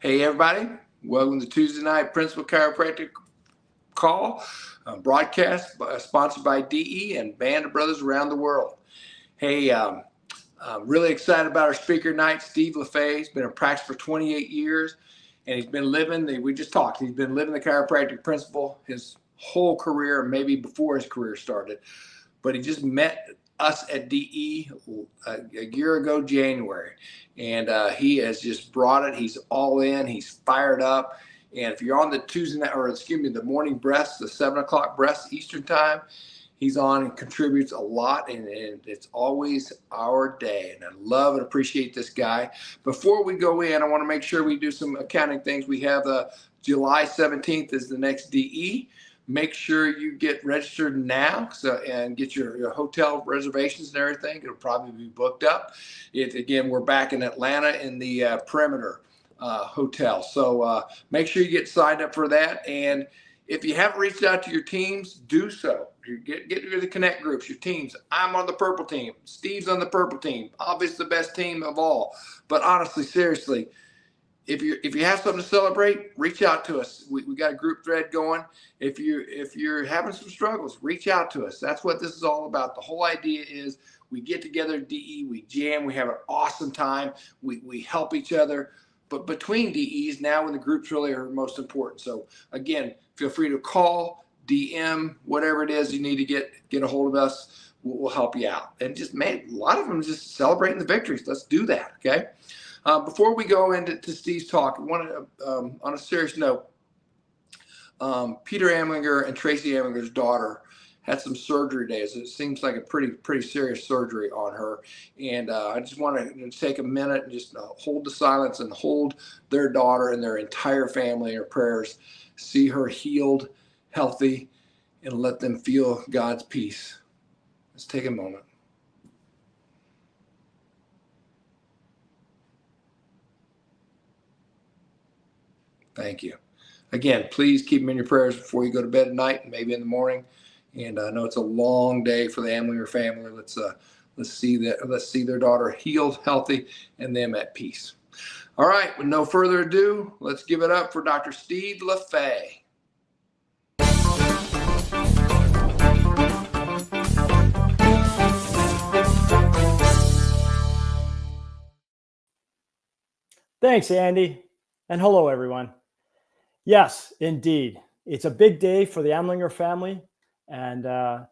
Hey, everybody. Welcome to Tuesday Night Principal Chiropractic Call, broadcast sponsored by DE and Band of Brothers around the world. Hey, I'm really excited about our speaker tonight, Steve Lafay. He's been in practice for 28 years, and he's been living, he's been living the chiropractic principle his whole career, maybe before his career started. But he just met us at DE a year ago, January, and he has just brought it. He's all in. He's fired up. And if you're on the the morning breaths, the 7 o'clock breaths Eastern time, he's on and contributes a lot, and it's always our day. And I love and appreciate this guy. Before we go in, I want to make sure we do some accounting things. We have July 17th is the next DE. Make sure you get registered now and get your hotel reservations and everything. It'll probably be booked up. Again, we're back in Atlanta in the Perimeter Hotel. So make sure you get signed up for that. And if you haven't reached out to your teams, do so. Get to the connect groups, your teams. I'm on the purple team. Steve's on the purple team. Obviously the best team of all. But honestly, seriously, if you have something to celebrate, reach out to us. We got a group thread going. If you're having some struggles, reach out to us. That's what this is all about. The whole idea is we get together at DE, we jam, we have an awesome time, we help each other. But between DEs, now when the groups really are most important. So again, feel free to call, DM, whatever it is you need to get a hold of us. We'll help you out. And just, man, a lot of them just celebrating the victories. Let's do that, okay? Before we go into Steve's talk, I want to, on a serious note, Peter Amlinger and Tracy Amlinger's daughter had some surgery days. It seems like a pretty serious surgery on her. And I just want to take a minute and just hold the silence and hold their daughter and their entire family in our prayers. See her healed, healthy, and let them feel God's peace. Let's take a moment. Thank you. Again, please keep them in your prayers before you go to bed at night and maybe in the morning. And I know it's a long day for the Amlinger family. Let's see their daughter healed, healthy, and them at peace. All right, with no further ado, let's give it up for Dr. Steve Lafay. Thanks, Andy. And hello, everyone. Yes, indeed. It's a big day for the Amlinger family. And I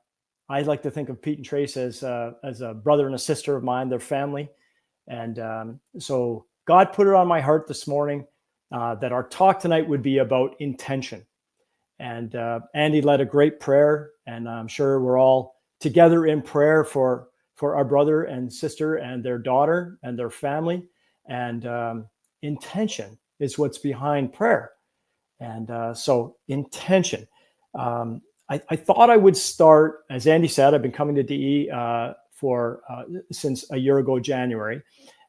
like to think of Pete and Trace as a brother and a sister of mine, their family. And so God put it on my heart this morning that our talk tonight would be about intention. And Andy led a great prayer, and I'm sure we're all together in prayer for our brother and sister and their daughter and their family. And intention is what's behind prayer. And so intention. I thought I would start, as Andy said, I've been coming to DE since a year ago, January.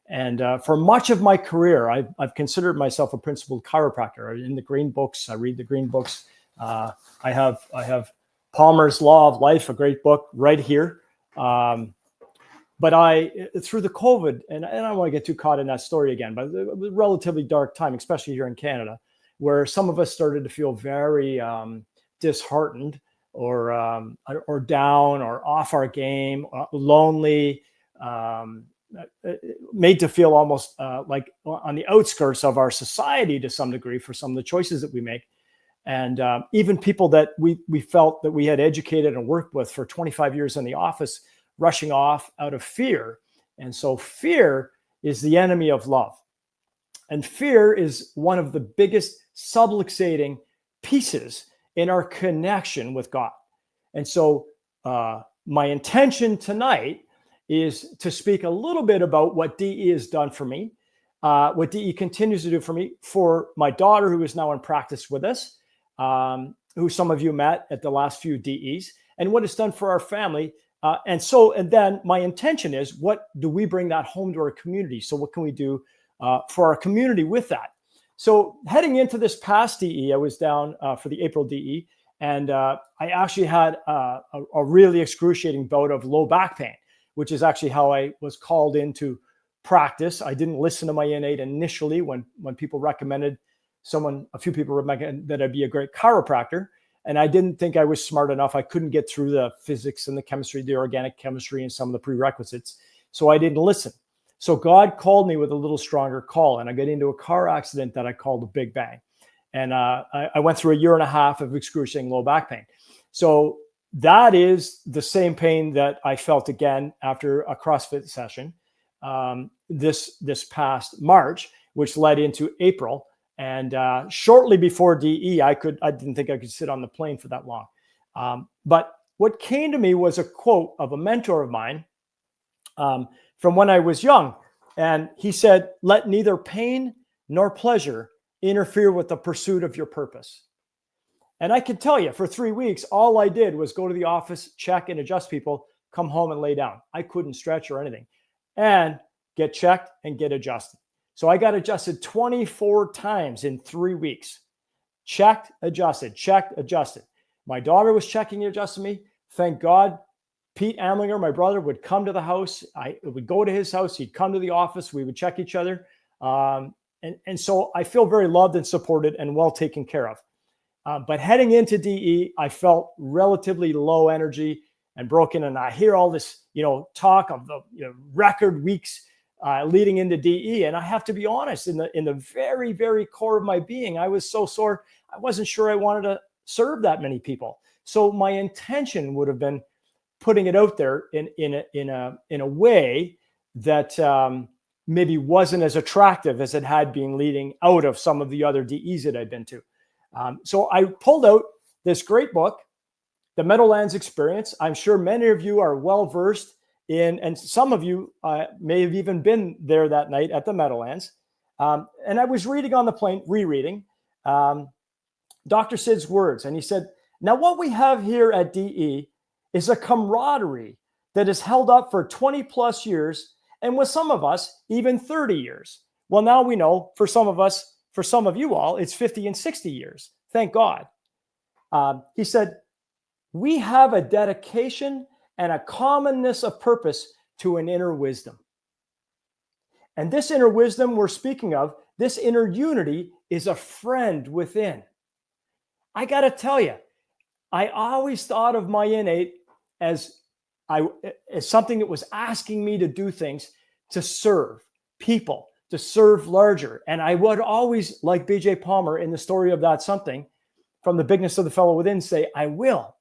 And for much of my career, I've considered myself a principled chiropractor. In the green books, I read the green books. I have Palmer's Law of Life, a great book right here. But through the COVID, and I don't want to get too caught in that story again, but it was a relatively dark time, especially here in Canada, where some of us started to feel very disheartened or down or off our game, lonely, made to feel almost like on the outskirts of our society to some degree for some of the choices that we make. And even people that we felt that we had educated and worked with for 25 years in the office, rushing off out of fear. And so fear is the enemy of love. And fear is one of the biggest subluxating pieces in our connection with God. And so my intention tonight is to speak a little bit about what DE has done for me, what DE continues to do for me, for my daughter who is now in practice with us, who some of you met at the last few DEs, and what it's done for our family. And then my intention is, what do we bring that home to our community? So what can we do for our community with that? So heading into this past DE, I was down for the April DE, and I actually had a really excruciating bout of low back pain, which is actually how I was called in to practice. I didn't listen to my innate initially when people recommended a few people recommended that I'd be a great chiropractor. And I didn't think I was smart enough. I couldn't get through the physics and the chemistry, the organic chemistry, and some of the prerequisites. So I didn't listen. So God called me with a little stronger call, and I got into a car accident that I called a big bang. And I went through a year and a half of excruciating low back pain. So that is the same pain that I felt again after a CrossFit session this past March, which led into April. And shortly before DE, I didn't think I could sit on the plane for that long. But what came to me was a quote of a mentor of mine from when I was young. And he said, "Let neither pain nor pleasure interfere with the pursuit of your purpose." And I can tell you, for 3 weeks, all I did was go to the office, check and adjust people, come home and lay down. I couldn't stretch or anything, and get checked and get adjusted. So I got adjusted 24 times in 3 weeks. Checked, adjusted, checked, adjusted. My daughter was checking and adjusting me. Thank God, Pete Amlinger, my brother, would come to the house. I would go to his house. He'd come to the office. We would check each other. And so I feel very loved and supported and well taken care of. But heading into DE, I felt relatively low energy and broken. And I hear all this, talk of the record weeks leading into DE. And I have to be honest, in the very, very core of my being, I was so sore. I wasn't sure I wanted to serve that many people. So my intention would have been putting it out there in a way that maybe wasn't as attractive as it had been leading out of some of the other DEs that I'd been to. So I pulled out this great book, The Meadowlands Experience. I'm sure many of you are well versed in, and some of you may have even been there that night at the Meadowlands. And I was reading on the plane, rereading Dr. Sid's words. And he said, "Now what we have here at DE is a camaraderie that is held up for 20 plus years, and with some of us, even 30 years. Well, now we know for some of us, for some of you all, it's 50 and 60 years. Thank God." He said, "We have a dedication and a commonness of purpose to an inner wisdom. And this inner wisdom we're speaking of, this inner unity, is a friend within." I got to tell you, I always thought of my innate as something that was asking me to do things to serve people, to serve larger. And I would always, like BJ Palmer in the story of That Something, from the bigness of the fellow within, say, "I will."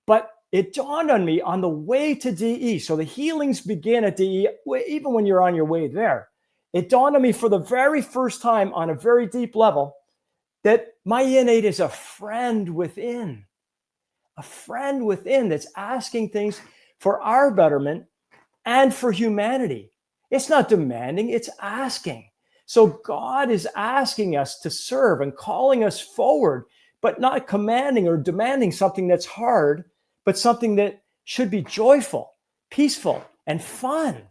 But it dawned on me on the way to DE. So the healings begin at DE, even when you're on your way there. It dawned on me for the very first time on a very deep level that my innate is a friend within. A friend within that's asking things for our betterment and for humanity. It's not demanding, it's asking. So God is asking us to serve and calling us forward, but not commanding or demanding something that's hard, but something that should be joyful, peaceful, and fun.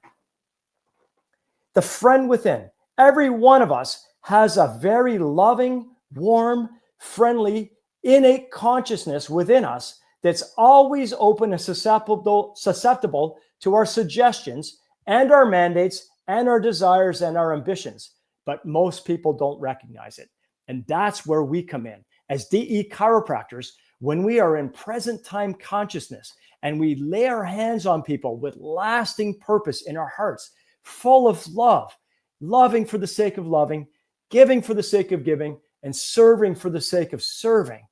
The friend within. Every one of us has a very loving, warm, friendly, innate consciousness within us that's always open and susceptible to our suggestions and our mandates and our desires and our ambitions. But most people don't recognize it. And that's where we come in. As DE chiropractors, when we are in present time consciousness and we lay our hands on people with lasting purpose in our hearts, full of love, loving for the sake of loving, giving for the sake of giving, and serving for the sake of serving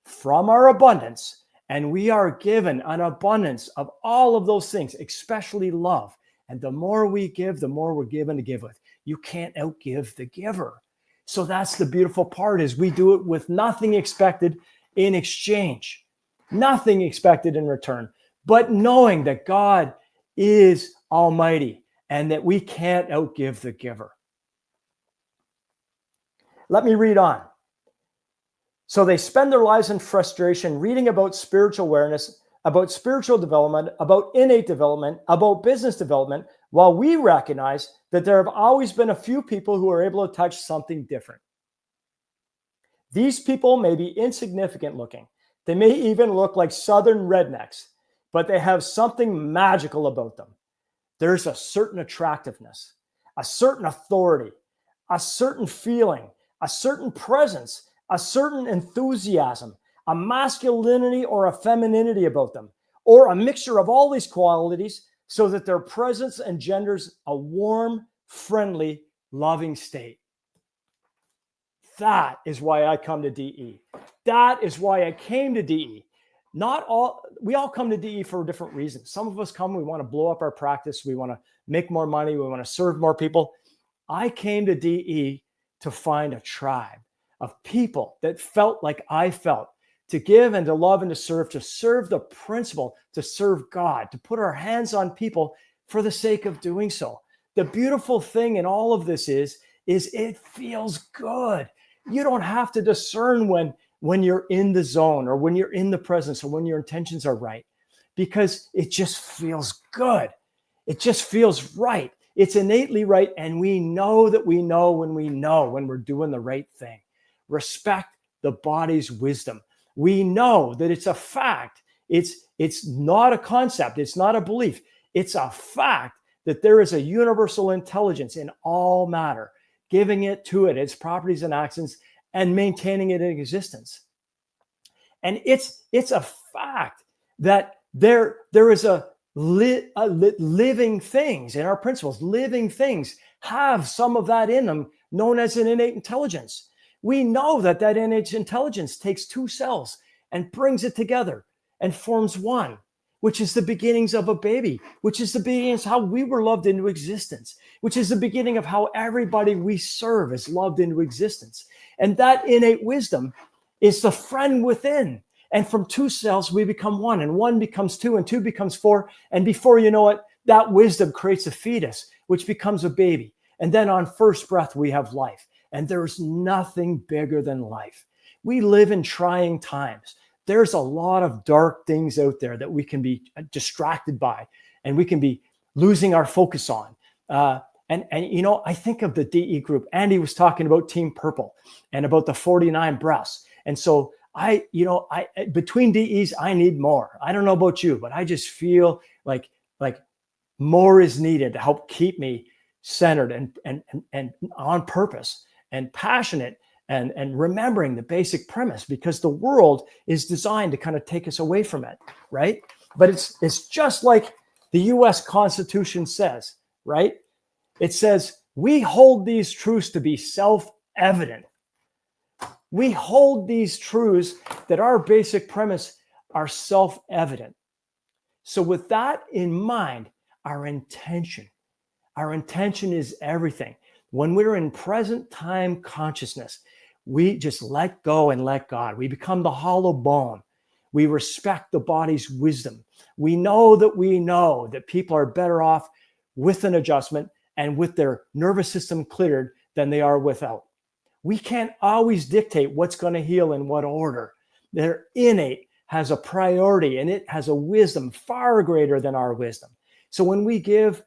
from our abundance. And we are given an abundance of all of those things, especially love. And the more we give, the more we're given to give with. You can't outgive the giver. So that's the beautiful part, is we do it with nothing expected in exchange, nothing expected in return, but knowing that God is almighty and that we can't outgive the giver. Let me read on. So they spend their lives in frustration, reading about spiritual awareness, about spiritual development, about innate development, about business development, while we recognize that there have always been a few people who are able to touch something different. These people may be insignificant looking. They may even look like Southern rednecks, but they have something magical about them. there's a certain attractiveness, a certain authority, a certain feeling, a certain presence, a certain enthusiasm, a masculinity or a femininity about them, or a mixture of all these qualities, so that their presence engenders a warm, friendly, loving state. That is why I come to DE. That is why I came to DE. We all come to DE for different reasons. Some of us come, we want to blow up our practice. We want to make more money. We want to serve more people. I came to DE to find a tribe of people that felt like I felt, to give and to love and to serve the principle, to serve God, to put our hands on people for the sake of doing so. The beautiful thing in all of this is it feels good. You don't have to discern when you're in the zone or when you're in the presence or when your intentions are right, because it just feels good. It just feels right. It's innately right. And we know that we know when we're doing the right thing. Respect the body's wisdom. We know that it's a fact. It's not a concept. It's not a belief. It's a fact that there is a universal intelligence in all matter, giving it to it its properties and actions and maintaining it in existence. And it's a fact that there is living things in our principles. Living things have some of that in them, known as an innate intelligence. We know that innate intelligence takes two cells and brings it together and forms one, which is the beginnings of a baby, which is the beginnings of how we were loved into existence, which is the beginning of how everybody we serve is loved into existence. And that innate wisdom is the friend within. And from two cells, we become one, and one becomes two, and two becomes four. And before you know it, that wisdom creates a fetus, which becomes a baby. And then on first breath, we have life. And there's nothing bigger than life. We live in trying times. There's a lot of dark things out there that we can be distracted by, and we can be losing our focus on. And I think of the DE group. Andy was talking about Team Purple and about the 49 breaths. And so I between DEs, I need more. I don't know about you, but I just feel like more is needed to help keep me centered and on purpose and passionate and remembering the basic premise, because the world is designed to kind of take us away from it, right? But it's just like the US Constitution says, right? It says, we hold these truths to be self-evident. We hold these truths that our basic premise are self-evident. So with that in mind, our intention is everything. When we're in present time consciousness, we just let go and let God. We become the hollow bone. We respect the body's wisdom. We know that people are better off with an adjustment and with their nervous system cleared than they are without. We can't always dictate what's going to heal in what order. Their innate has a priority, and it has a wisdom far greater than our wisdom. So when we give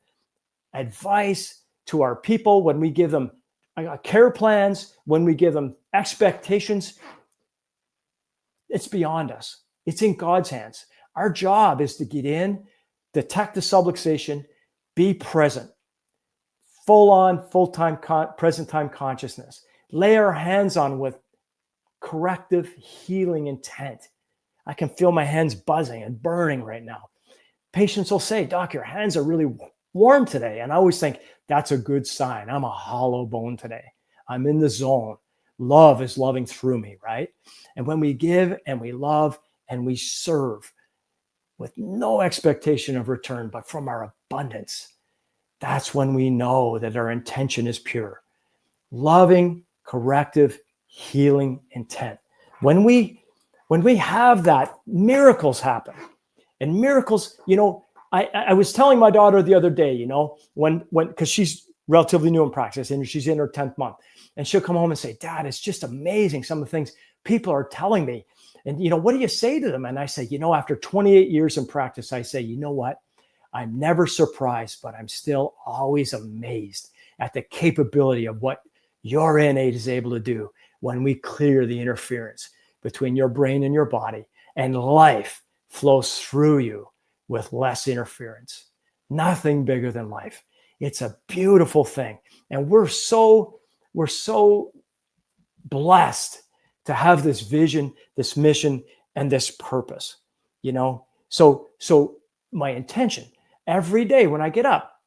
advice to our people, when we give them care plans, when we give them expectations, it's beyond us. It's in God's hands. Our job is to get in, detect the subluxation, be present, full-time, present time consciousness. Lay our hands on with corrective, healing intent. I can feel my hands buzzing and burning right now. Patients will say, "Doc, your hands are really warm today." And I always think that's a good sign. I'm a hollow bone today. I'm in the zone. Love is loving through me, right? And when we give and we love and we serve with no expectation of return, but from our abundance, that's when we know that our intention is pure. Loving, corrective, healing intent. When we have that, miracles happen. And miracles, I was telling my daughter the other day, because she's relatively new in practice and she's in her 10th month, and she'll come home and say, "Dad, it's just amazing some of the things people are telling me." And, what do you say to them? And I say, after 28 years in practice, I say, you know what? I'm never surprised, but I'm still always amazed at the capability of what your innate is able to do when we clear the interference between your brain and your body, and life flows through you with less interference. Nothing bigger than life. It's a beautiful thing. And we're so blessed to have this vision, this mission, and this purpose, you know? So my intention every day when I get up,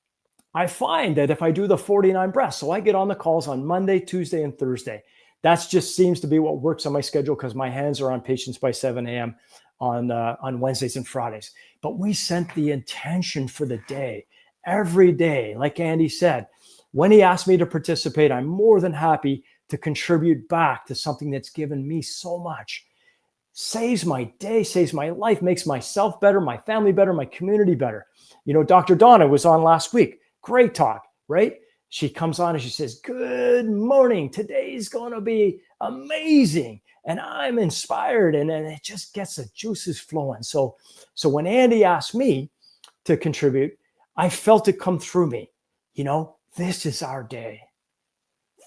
I find that if I do the 49 breaths, so I get on the calls on Monday, Tuesday, and Thursday. That just seems to be what works on my schedule because my hands are on patients by 7 a.m. on Wednesdays and Fridays. But we set the intention for the day every day. Like Andy said, when he asked me to participate, I'm more than happy to contribute back to something that's given me so much. Saves my day, saves my life, makes myself better, my family better, my community better. You know, Dr. Donna was on last week. Great talk, right? She comes on and she says, "Good morning. Today's going to be amazing." And I'm inspired, and it just gets the juices flowing. So when Andy asked me to contribute, I felt it come through me. You know, this is our day.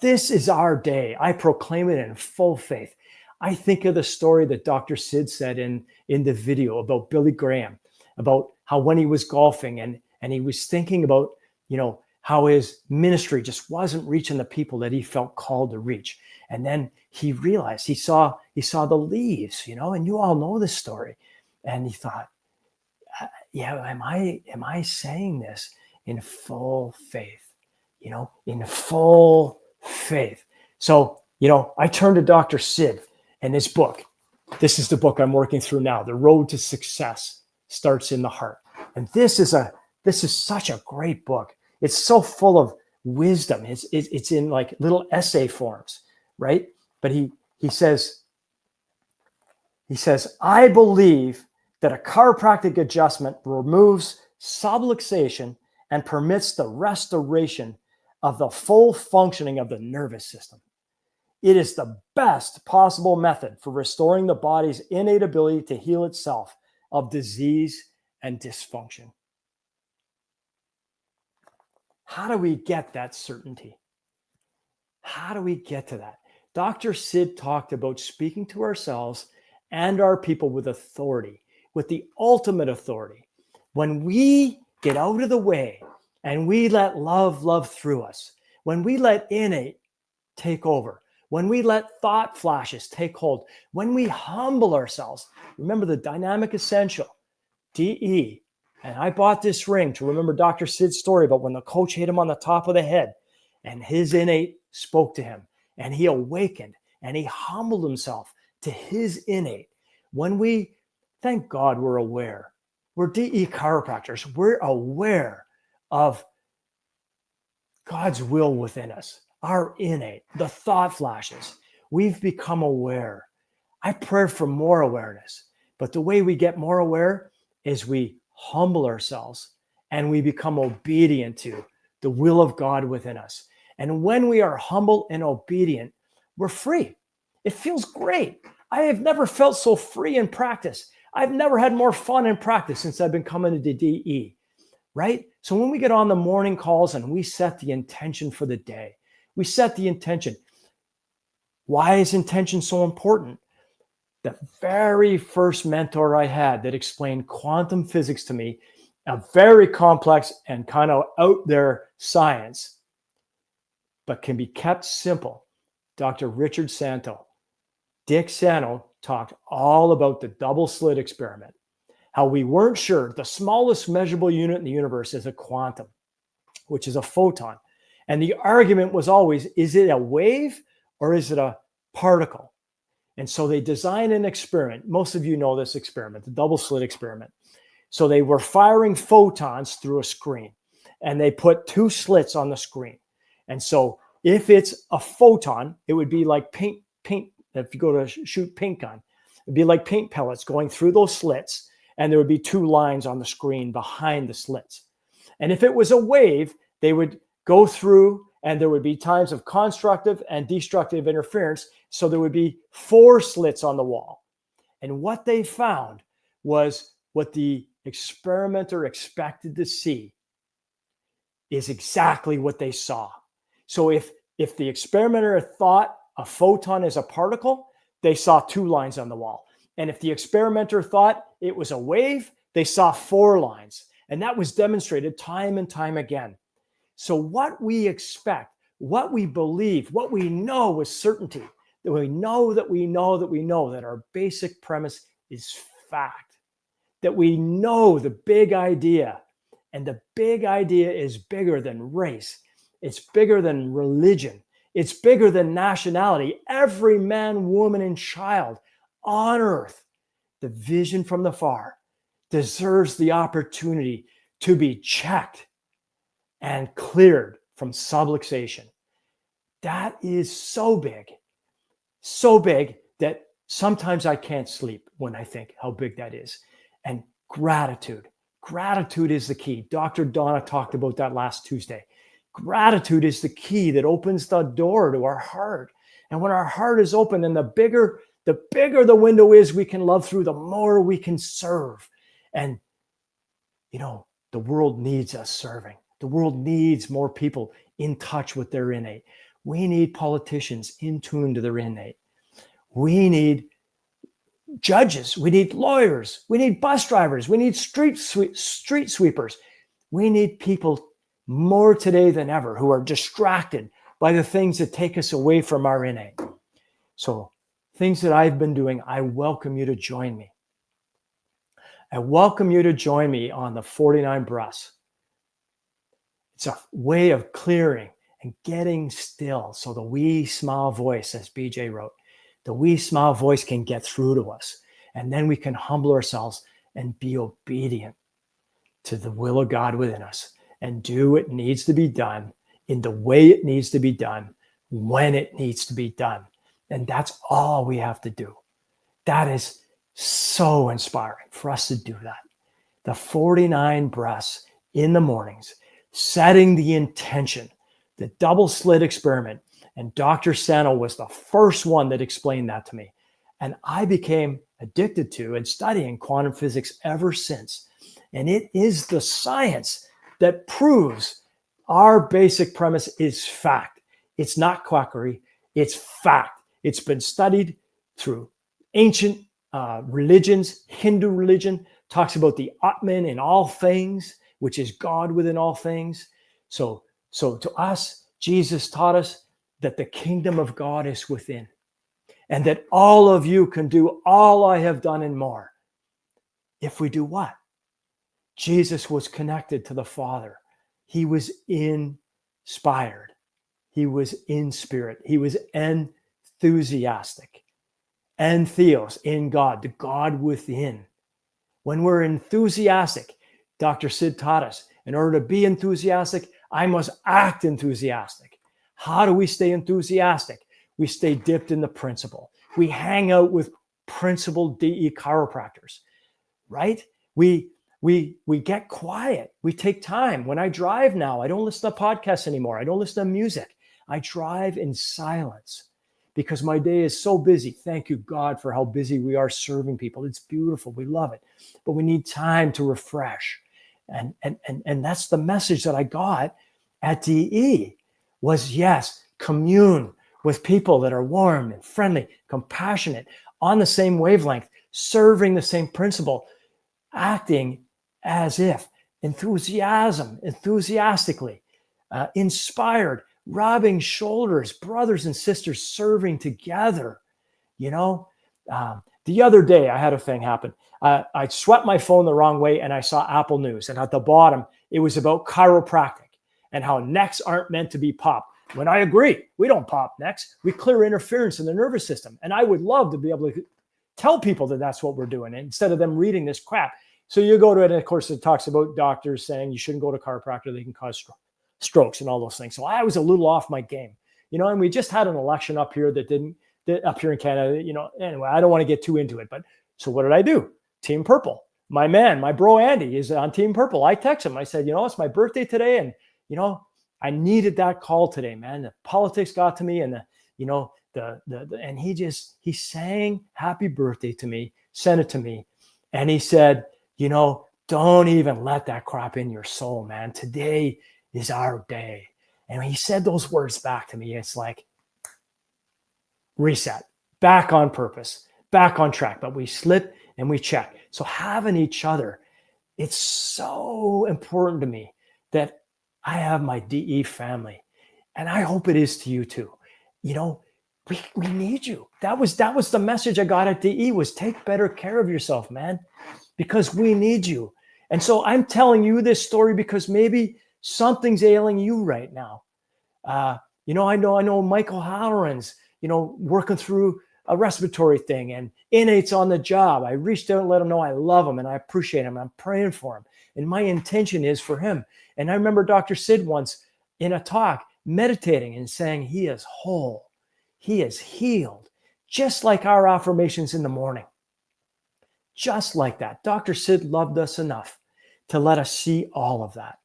This is our day. I proclaim it in full faith. I think of the story that Dr. Sid said in the video about Billy Graham, about how when he was golfing and he was thinking about, you know, how his ministry just wasn't reaching the people that he felt called to reach. And then he realized he saw the leaves, you know, and you all know this story. And he thought, yeah, am I saying this in full faith, you know, in full faith? So, you know, I turned to Dr. Sid and his book. This is the book I'm working through now. The Road to Success Starts in the Heart. And this is such a great book. It's so full of wisdom. It's in like little essay forms, right? But he says, I believe that a chiropractic adjustment removes subluxation and permits the restoration of the full functioning of the nervous system. It is the best possible method for restoring the body's innate ability to heal itself of disease and dysfunction. How do we get that certainty? How do we get to that? Dr. Sid talked about speaking to ourselves and our people with authority, with the ultimate authority. When we get out of the way and we let love through us, when we let innate take over, when we let thought flashes take hold, when we humble ourselves, remember the dynamic essential, DE. And I bought this ring to remember Dr. Sid's story about when the coach hit him on the top of the head and his innate spoke to him and he awakened and he humbled himself to his innate. When we, thank God we're aware. We're DE chiropractors. We're aware of God's will within us, our innate, the thought flashes. We've become aware. I pray for more awareness, but the way we get more aware is we humble ourselves and we become obedient to the will of God within us. And when we are humble and obedient, we're free. It feels great. I have never felt so free in practice. I've never had more fun in practice since I've been coming to DE, right? So when we get on the morning calls and we set the intention for the day, we set the intention. Why is intention so important? The very first mentor I had that explained quantum physics to me, a very complex and kind of out there science, but can be kept simple, Dr. Richard Santo. Dick Santo talked all about the double slit experiment, how we weren't sure the smallest measurable unit in the universe is a quantum, which is a photon. And the argument was always, is it a wave or is it a particle? And so they designed an experiment. Most of you know this experiment, the double slit experiment. So they were firing photons through a screen and they put two slits on the screen. And so if it's a photon, it would be like paint. If you go to shoot paint gun, it'd be like paint pellets going through those slits. And there would be two lines on the screen behind the slits. And if it was a wave, they would go through and there would be times of constructive and destructive interference. So there would be 4 slits on the wall. And what they found was what the experimenter expected to see is exactly what they saw. So if the experimenter thought a photon is a particle, they saw 2 lines on the wall. And if the experimenter thought it was a wave, they saw 4 lines. And that was demonstrated time and time again. So what we expect, what we believe, what we know with certainty, that we know that we know that we know that our basic premise is fact, that we know the big idea. And the big idea is bigger than race. It's bigger than religion. It's bigger than nationality. Every man, woman, and child on earth, the vision from the far, deserves the opportunity to be checked and cleared from subluxation. That is so big that sometimes I can't sleep when I think how big that is. And gratitude is the key. Dr. Donna talked about that last Tuesday. Gratitude is the key that opens the door to our heart. And when our heart is open, and the bigger the window is we can love through, the more we can serve. And, the world needs us serving. The world needs more people in touch with their innate. We need politicians in tune to their innate. We need judges. We need lawyers. We need bus drivers. We need street sweepers. We need people more today than ever who are distracted by the things that take us away from our innate. So things that I've been doing, I welcome you to join me. I welcome you to join me on the 49 breaths. It's a way of clearing and getting still so the wee small voice, as BJ wrote, the wee small voice can get through to us. And then we can humble ourselves and be obedient to the will of God within us and do what needs to be done in the way it needs to be done, when it needs to be done. And that's all we have to do. That is so inspiring for us to do that. The 49 breaths in the mornings, setting the intention, the double slit experiment. And Dr. Sano was the first one that explained that to me. And I became addicted to and studying quantum physics ever since. And it is the science that proves our basic premise is fact. It's not quackery. It's fact. It's been studied through ancient religions. Hindu religion talks about the Atman in all things, which is God within all things. So to us, Jesus taught us that the kingdom of God is within, and that all of you can do all I have done and more. If we do what? Jesus was connected to the Father. He was inspired. He was in spirit. He was enthusiastic. And theos, in God, the God within. When we're enthusiastic, Dr. Sid taught us, in order to be enthusiastic, I must act enthusiastic. How do we stay enthusiastic? We stay dipped in the principle. We hang out with principled DE chiropractors, right? We get quiet. We take time. When I drive now, I don't listen to podcasts anymore. I don't listen to music. I drive in silence because my day is so busy. Thank you, God, for how busy we are serving people. It's beautiful. We love it. But we need time to refresh. And that's the message that I got at DE was, yes, commune with people that are warm and friendly, compassionate, on the same wavelength, serving the same principle, acting as if, enthusiastically, inspired, rubbing shoulders, brothers and sisters serving together. The other day I had a thing happen. I swept my phone the wrong way and I saw Apple News. And at the bottom, it was about chiropractic and how necks aren't meant to be popped. When I agree, we don't pop necks. We clear interference in the nervous system. And I would love to be able to tell people that that's what we're doing instead of them reading this crap. So you go to it, and of course, it talks about doctors saying you shouldn't go to chiropractor. They can cause strokes and all those things. So I was a little off my game, and we just had an election up here up here in Canada, anyway, I don't want to get too into it, but so what did I do? Team Purple. My man, my bro, Andy is on Team Purple. I text him. I said, it's my birthday today. And, I needed that call today, man. The politics got to me and and he sang happy birthday to me, sent it to me. And he said, don't even let that crap in your soul, man. Today is our day. And he said those words back to me. It's like reset, back on purpose, back on track, but we slip and we check. So having each other It's so important to me that I have my DE family, and I hope it is to you too. You know, we need you. That was the message I got at DE was take better care of yourself, man, because we need you. And so I'm telling you this story because maybe something's ailing you right now. I know Michael Halloran's, working through a respiratory thing, and innate's on the job. I reached out and let him know I love him and I appreciate him. I'm praying for him. And my intention is for him. And I remember Dr. Sid once in a talk meditating and saying, he is whole. He is healed, just like our affirmations in the morning. Just like that. Dr. Sid loved us enough to let us see all of that,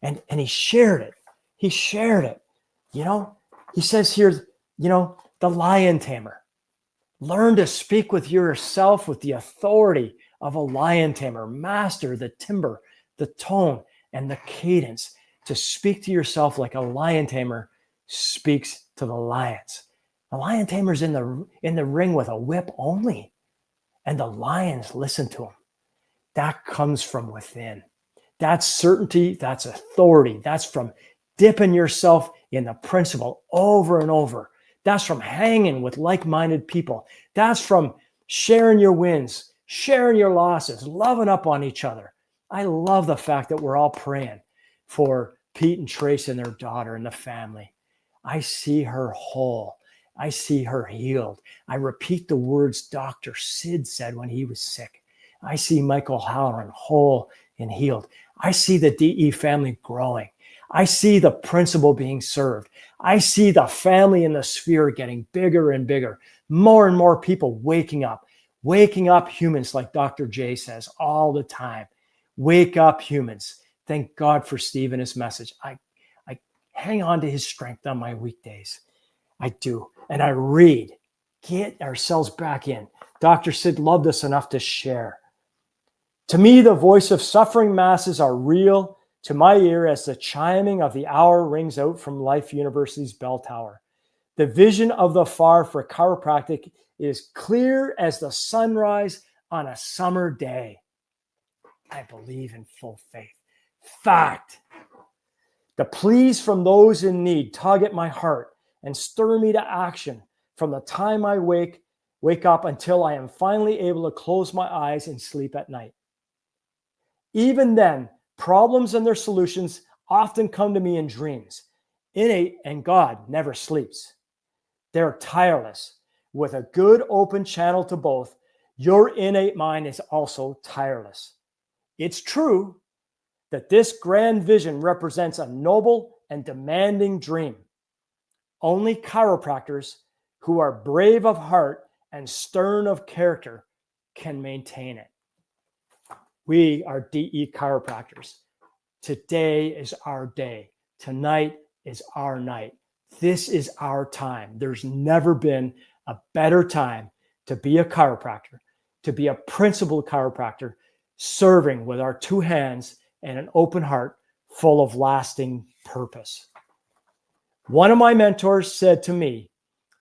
and he shared it. He shared it. He says here, the lion tamer. Learn to speak with yourself with the authority of a lion tamer. Master the timbre, the tone, and the cadence to speak to yourself like a lion tamer speaks to the lions. The lion tamer's in the ring with a whip only, and the lions listen to him. That comes from within. That's certainty. That's authority. That's from dipping yourself in the principle over and over. That's from hanging with like-minded people. That's from sharing your wins, sharing your losses, loving up on each other. I love the fact that we're all praying for Pete and Trace and their daughter and the family. I see her whole. I see her healed. I repeat the words Dr. Sid said when he was sick. I see Michael Halloran whole and healed. I see the DE family growing. I see the principle being served. I see the family in the sphere getting bigger and bigger. More and more people waking up humans, like Dr. J says all the time. Wake up humans. Thank God for Steve and his message. I hang on to his strength on my weekdays. I do. And I read. Get ourselves back in. Dr. Sid loved us enough to share. To me, the voice of suffering masses are real to my ear as the chiming of the hour rings out from Life University's bell tower. The vision of the far for chiropractic is clear as the sunrise on a summer day. I believe in full faith. Fact. The pleas from those in need tug at my heart and stir me to action from the time I wake up until I am finally able to close my eyes and sleep at night. Even then, problems and their solutions often come to me in dreams. Innate and God never sleeps. They're tireless. With a good open channel to both, your innate mind is also tireless. It's true that this grand vision represents a noble and demanding dream. Only chiropractors who are brave of heart and stern of character can maintain it. We are DE chiropractors. Today is our day. Tonight is our night. This is our time. There's never been a better time to be a chiropractor, to be a principled chiropractor, serving with our two hands and an open heart full of lasting purpose. One of my mentors said to me,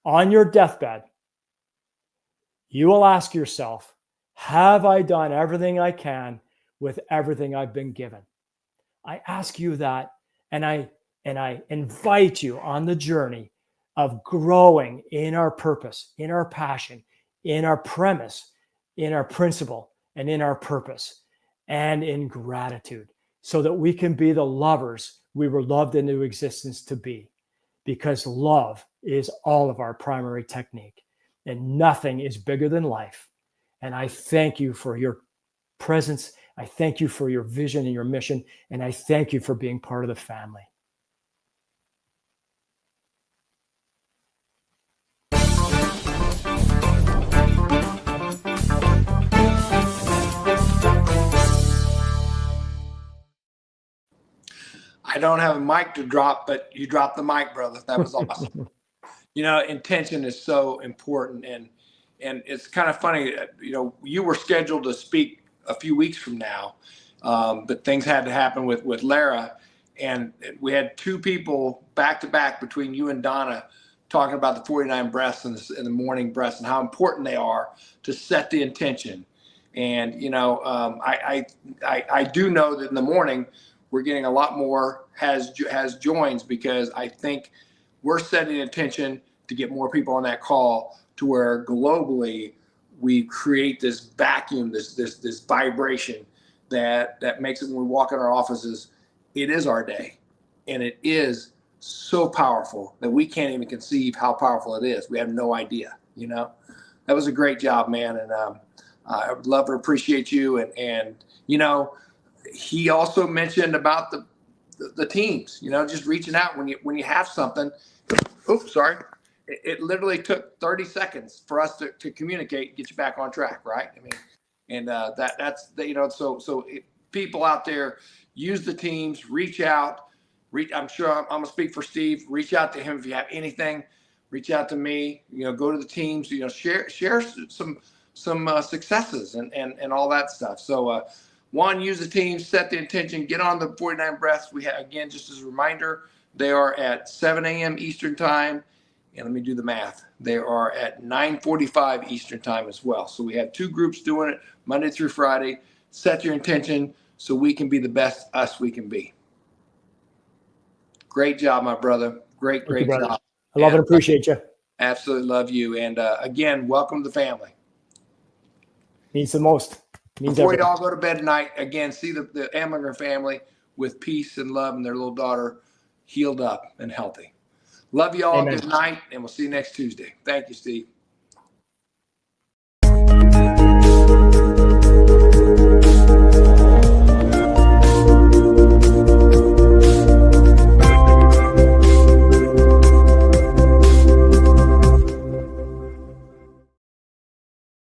on your deathbed, you will ask yourself, have I done everything I can with everything I've been given? I ask you that, and I invite you on the journey of growing in our purpose, in our passion, in our premise, in our principle, and in our purpose, and in gratitude, so that we can be the lovers we were loved into existence to be. Because love is all of our primary technique, and nothing is bigger than life. And I thank you for your presence. I thank you for your vision and your mission. And I thank you for being part of the family. I don't have a mic to drop, but you dropped the mic, brother. That was awesome. Intention is so important. And it's kind of funny, you were scheduled to speak a few weeks from now, but things had to happen with Lara. And we had two people back to back between you and Donna talking about the 49 breaths and the morning breaths and how important they are to set the intention. And, I do know that in the morning we're getting a lot more has joins, because I think we're setting intention to get more people on that call, to where globally we create this vacuum, this vibration that makes it, when we walk in our offices, it is our day. And it is so powerful that we can't even conceive how powerful it is. We have no idea, That was a great job, man. And I would love and appreciate you. And he also mentioned about the teams, just reaching out when you have something. Oops, sorry. It literally took 30 seconds for us to communicate, get you back on track, right? I mean, and that's people out there, use the teams, reach out. I'm sure I'm gonna speak for Steve. Reach out to him if you have anything. Reach out to me. Go to the teams. Share some successes and all that stuff. So one, use the team, set the intention, get on the 49 breaths. We have, again, just as a reminder, they are at 7 a.m. Eastern time. And let me do the math. They are at 9:45 Eastern time as well. So we have two groups doing it Monday through Friday. Set your intention so we can be the best us we can be. Great job, my brother. Great job. I love and appreciate you. Absolutely love you. And again, welcome to the family. Means the most. Before you all go to bed tonight, again, see the Amlinger family with peace and love, and their little daughter healed up and healthy. Love you all. Amen. Good night, and we'll see you next Tuesday. Thank you, Steve.